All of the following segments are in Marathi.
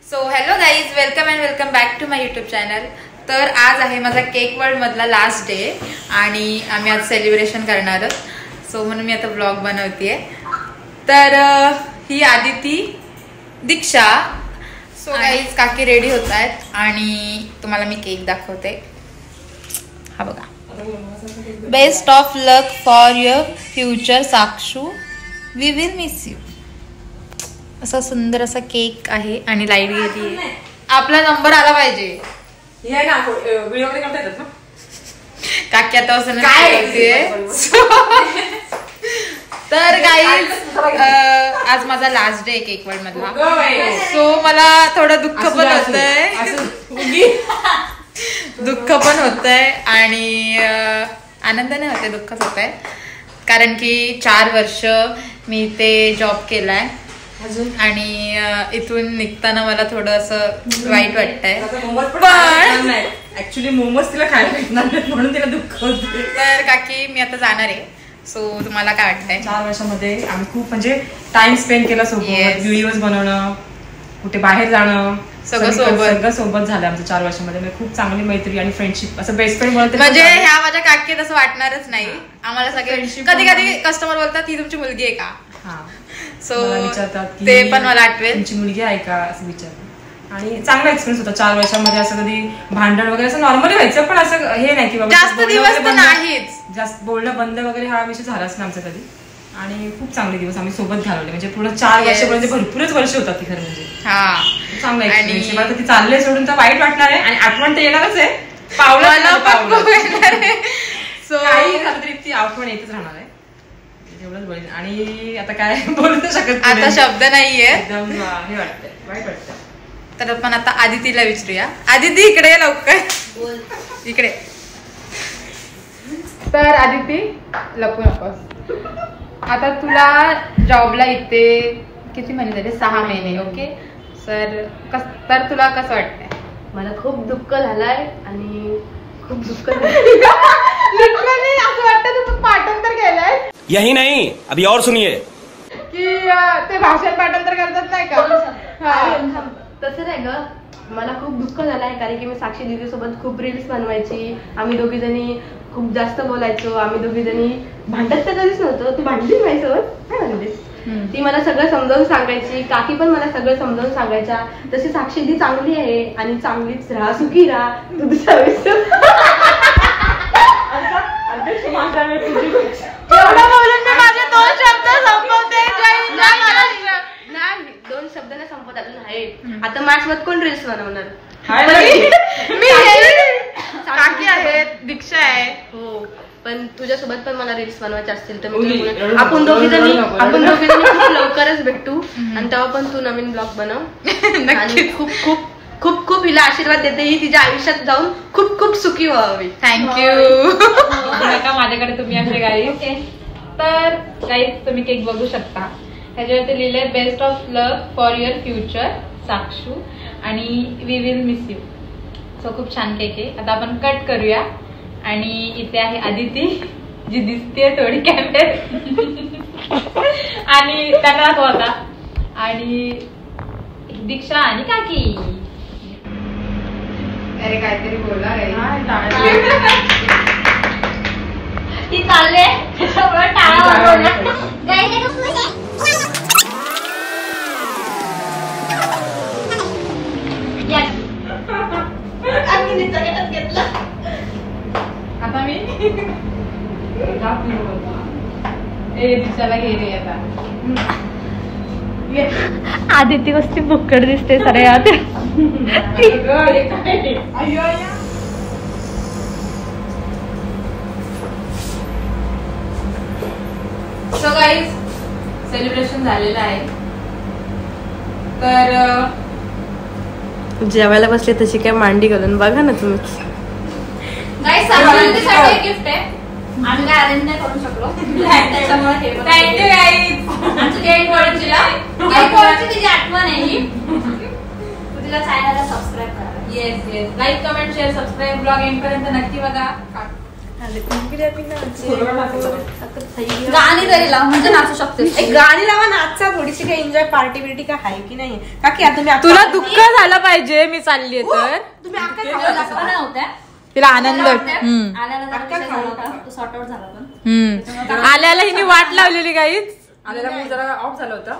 So hello guys, welcome and welcome back to my YouTube channel. तर आज आहे माझा केक वर्ल्ड मधला लास्ट डे आणि आम्ही आज सेलिब्रेशन करणार आहोत. सो म्हणून मी आता ब्लॉग बनवतेय. तर ही आदिती, दीक्षा. सो गाईज, काकी रेडी होत आहेत आणि तुम्हाला मी केक दाखवते. हा बघा. Best of luck for your future Sakshu, we will miss you. असा सुंदर असा केक आहे आणि लाईट गेली. आपला नंबर आला पाहिजे. व्हिडिओ मध्ये करता येतात ना काकी आता असं तर गाईज, आज माझा लास्ट डे केक वर्ल्ड मधला. सो मला थोडं दुःख पण होतंय आणि आनंदाने होते, दुःखच होतंय. कारण की 4 वर्ष मी ते जॉब केलाय आणि इथून निघताना मला थोडं असं वाईट वाटतंय. पण ऍक्च्युली मोमोज तिला खायला भेटणार म्हणून तिला दुःख होते. तर काकी, मी आता जाणार आहे. सो तुम्हाला काय वाटतंय? 4 वर्षामध्ये आम्ही खूप म्हणजे टाइम स्पेंड केला सोबत. व्हिडिओज बनवणं, कुठे बाहेर जाणं, सगळं सोबत झालं आमचं 4 वर्षामध्ये. म्हणजे खूप चांगली मैत्री आणि फ्रेंडशिप, असं बेस्ट फ्रेंड बोलते. म्हणजे ह्या माझ्या काकी तसं वाटणारच नाही. आम्हाला सगळे कधी कधी कस्टमर बोलतात ही तुमची मुलगी आहे का. सो विचारतात ते पण मला आठवेल, तुमची मुलगी आहे का असं विचारतात. आणि चांगला एक्सपिरियन्स होता 4 वर्षामध्ये. असं कधी भांडण वगैरे असं नॉर्मली व्हायचं, पण असं हे नाही की जास्त दिवस तर नाहीच, जास्त बोलणं बंद वगैरे हा विषय झालाच नाही आमचा कधी. आणि खूप चांगले दिवस आम्ही सोबत घालवले. म्हणजे पूर्ण 4 वर्षापर्यंत भरपूरच वर्ष होतात ती खरं म्हणजे. चांगला एक्सपिरियन्स. मला तर ती चालले सोडून तर वाईट वाटणार आहे आणि आठवण तर येणारच आहे. पावलं सो काही झालं तरी ती आठवण येतच राहणार आहे. एवढंच बोलेन. आणि आता काय बोलू शकत, आता शब्द नाहीये. एकदम हे वाटतंय, वाईट वाटतं. तर आपण आता आदितीला विचारूया. आदिती, इकडे ये लवकर, इकडे. तर आदिती, लपू नकोस. आता तुला जॉबला इथे किती महिने झाले? 6 महिने. ओके. तर तुला कसं वाटतंय? मला खूप दुःख झालंय आणि खूप दुःख लिटरली असं वाटतं तू पाठांतर केलंय. यही नहीं, अभी और सुनिए. की ते भाषण पाठांतर करतात नाही का? तसं नाही ग, मला खूप दुःख झालंय. कारण की मी साक्षी दीदी सोबत खूप रील्स बनवायची. आम्ही दोघी जणी खूप जास्त बोलायचो. आम्ही दोघी जणी भांडत तर कधीच नव्हतो. तू भांडलीस माझ्यासोबत? काय म्हणलीस? ती मला सगळं समजावून सांगायची. काकी पण मला सगळं समजावून सांगायच्या. तशी साक्षी दी चांगली आहे आणि चांगलीच राहा, सुखी राहा. तुझं नाही, 2 शब्दाने संपत आलं नाही. आता माझ्यासोबत कोण रील्स बनवणार? मी काकी आहेत, दीक्षा आहे. हो, पण तुझ्यासोबत पण मला रील्स बनवायचे असतील तर मी आपण दोघी जणी खूप लवकरच भेटू आणि तेव्हा पण तू नवीन ब्लॉग बनव. आणि खूप खूप खूप खूप हिला आशीर्वाद देते. ही तिच्या आयुष्यात जाऊन खूप खूप सुखी व्हावी. थँक्यू. माझ्याकडे तुम्ही असे गाईज. तर गाईज, तुम्ही केक बघू शकता. ह्याच्यावरती लिहिलंय best of luck for your future Sakshu आणि we will miss you. So खूप छान केक आहे. आता आपण कट करूया. आणि इथे आहे आदिती, जी दिसते थोडी कॅमेऱ्यात आणि त्यांना दाखव आता. आणि दीक्षा आणि काकी. अरे काहीतरी बोला. ती चालले त्याच्यामुळे टाळा. आता मी दीक्षाला घे रे आता. आदिती वस्ती बुक्कड दिसते सर यात. सो गाईज, सेलिब्रेशन झालेलं आहे. तर जेवायला बसले तशी काय मांडी घालून बघा ना तुम्ही. गिफ्ट आहे. आम्ही काय अरेंज नाही करू शकलो त्याच्यामुळे. Thank you guys. तिची आठवण आहे. तिला चॅनलला सबस्क्राईब करा. Yes, like, comment, share, subscribe. Blog end पर्यंत नक्की बघा. गाणी तरी लाव म्हणजे नाचू शकते. एक गाणी लावा नाचचा थोडीशी काही एन्जॉय पार्टी बिर्टी काय आहे की नाही काकी? आता तुम्ही तुला दुःख झालं पाहिजे मी चालली तर तुम्ही अक्का नव्हत्या तिला आनंद. सॉर्ट आउट झाला पण आल्याला हिने वाट लावलेली काहीच. आलेला मूड जरा ऑफ झाला होता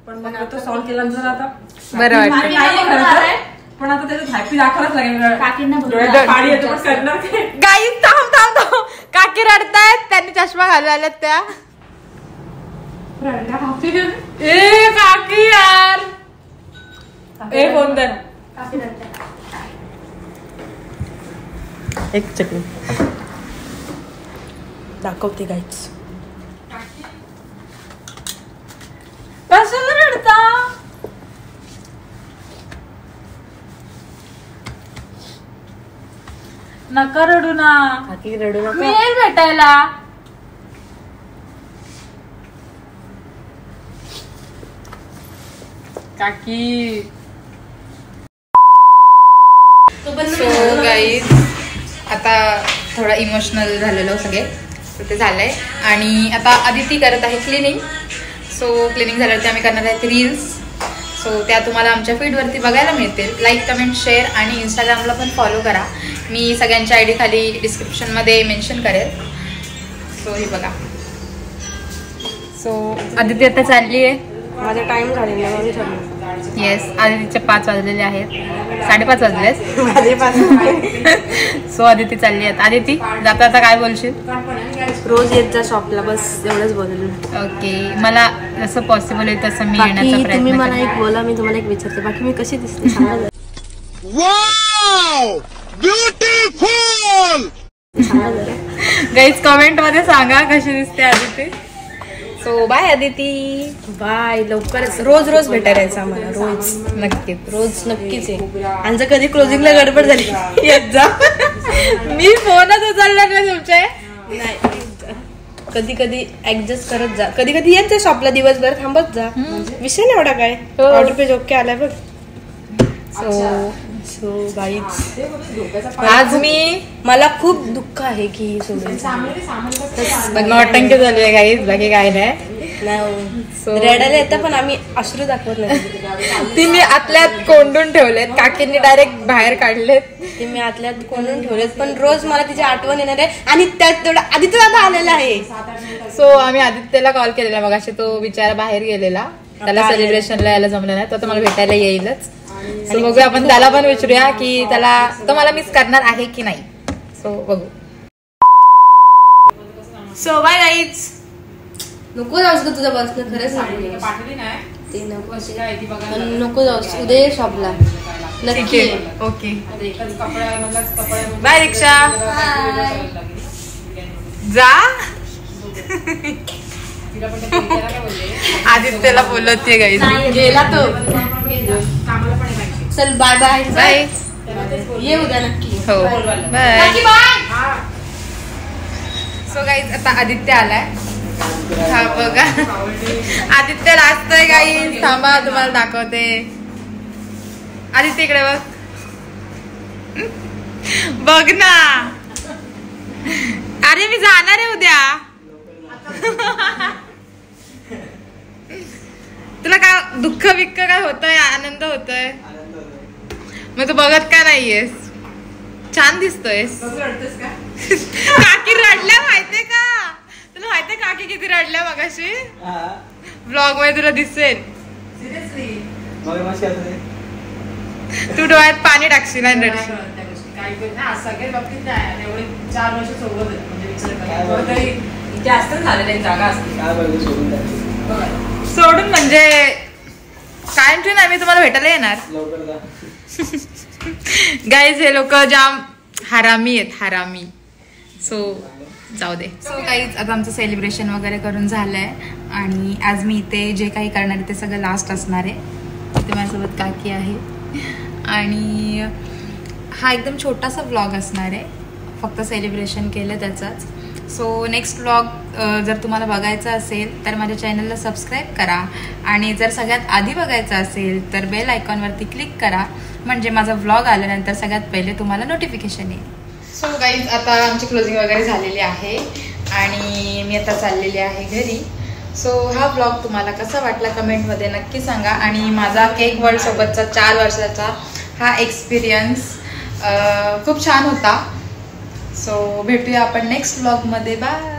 पण मग तो सॉल्व केला नंतर आता बरं वाटतं. पण आता त्याचं हॅपी दाखवलाच लागेल. काकींना पाणी येतो पण करणार काय? गाईच थांब थांब थांब. काकी रडतायत त्यांनी चष्मा घालून आल्यात त्या. ए काकी यार ए फोन कर. एक चकली दाखवते गाईच. कशाला रडता? नका रडू ना. काकी रडू मी नका. येईल भेटायला. काकी सो गाईज आता थोडा इमोशनल झालेलो सगळे ते झालंय. आणि आता अदिती करत आहे क्लिनिंग. सो क्लिनिंग झाल्यावरती आम्ही करणार आहेत रील्स. सो त्या तुम्हाला आमच्या फीडवरती बघायला मिळतील. लाईक कमेंट शेअर आणि इंस्टाग्रामला पण फॉलो करा. मी सगळ्यांच्या आयडी खाली डिस्क्रिप्शनमध्ये मेन्शन करेल. सो हे बघा. सो अदिती आता चालली आहे. माझा टाइम झालेला म्हणून चालू. येस आदितीचे 5 वाजलेले आहेत. 5:30 वाजलेस. सो अदिती चालली आहेत. आदिती जाता आता काय बोलशील? रोज येत जा शॉपला बस एवढंच बोलेल. ओके मला जसं पॉसिबल आहे तसं मी बाकी येण्याचा तुम्ही प्रयत्न मला करेन. एक बोला मी तुम्हाला एक विचारते. बाकी मी कशी दिसते सांगा जरा. सांगा जरा. गाईज कमेंट मध्ये सांगा कशी दिसते Aditi. So bye Aditi. Bye. लवकरच रोज रोज भेटायला यायचं आम्हाला. रोज नक्कीच रोज नक्कीच आहे. आणि जर कधी क्लोजिंगला गडबड झाली येत जा. मी फोनच उचलला नाही तुमचे. नाही कधी कधी ऍडजस्ट करत जा. कधी कधी येत जा शॉपला दिवसभर थांबत जा. विषय नाही एवढा काय. ऑर्डर पेज ओके आलाय बघ. सो गाईज आज मी मला खूप दुःख आहे की ही सोडून नौटंकी झाली आहे गाईज. बाकी काय नाही. रडायला येतं पण आम्ही अश्रू दाखवत नाही. तिने आतल्यात कोंडून ठेवलेत. काकींनी डायरेक्ट बाहेर काढलेत. ते मी आतल्यात कोंडून ठेवलेत पण रोज मला तिची आठवण येणार आहे. आणि त्यात तेवढा आदित्य दादा आलेला आहे. सो आम्ही आदित्यला कॉल केलेला मगाशी. तो बिचारा बाहेर गेलेला. त्याला सेलिब्रेशनला यायला जमलं नाही. तो मला भेटायला येईलच. सो बघूया आपण त्याला पण विचारूया की त्याला तो मला मिस करणार आहे की नाही. सो बघू. So bye guys. नको जाऊस ग तुझ्या बसनं खरंच सांगू. पाठवली नाही ते नको काय ती बघायला. नको जाऊस उद्या ये शॉपला नक्की. ओके एकच कपडा बाय दीक्षा. जा. आदित्यला बोलवते गाईज. गेला तो. चल बाय बाय. बाय. ये उद्या नक्की. हो बाय. सो गाईज आता आदित्य आलाय. हा बघा आदित्य लाजतोय गाईज. थांबा तुम्हाला दाखवते. आदित्य इकडे बघ. बघ ना. अरे मी जाणार आहे उद्या. तुला काय दुःख बिक्क काय होतंय? आनंद होतोय? मग तू बघत का नाहीयेस? छान दिसतोयस. काकी रडल्या माहितीये का? तुला माहितीये काकी किती रडल्या मगाशी? ब्लॉग मध्ये तुला दिसेल. तू डोळ्यात पाणी टाकशील आणि रडशील. सगळे बाबतीत नाही. एवढे 4 वर्ष सोबत म्हणजे विचार तरी जास्त झालेलं जागा असते. सोडून म्हणजे काय नाही. मी तुम्हाला भेटायला येणार. गाईज हे लोक जाम हरामी आहेत. हरामी. सो जाऊ दे. सो गाईज आता आमचं सेलिब्रेशन वगैरे करून झालंय. आणि आज मी इथे जे काही करणार आहे ते सगळं लास्ट असणार आहे. इथे माझ्यासोबत काकी आहे. आणि हा एकदम छोटासा व्लॉग असणार आहे. फक्त सेलिब्रेशन केलं त्याचाच. सो नेक्स्ट व्लॉग जर तुम्हाला बघायचा असेल तर माझ्या चॅनलला सबस्क्राईब करा. आणि जर सगळ्यात आधी बघायचा असेल तर बेल आयकॉनवरती क्लिक करा. म्हणजे माझा व्लॉग आल्यानंतर सगळ्यात पहिले तुम्हाला नोटिफिकेशन येईल. सो गाईज आता आमची क्लोजिंग वगैरे झालेली आहे आणि मी आता चाललेली आहे घरी. सो हा ब्लॉग तुम्हाला कसा वाटला कमेंटमध्ये नक्की सांगा. आणि माझा केक वर्ल्ड सोबतचा 4 वर्षाचा हा एक्सपिरियन्स खूप छान होता. सो भेटूया आपण नेक्स्ट ब्लॉगमध्ये. बाय.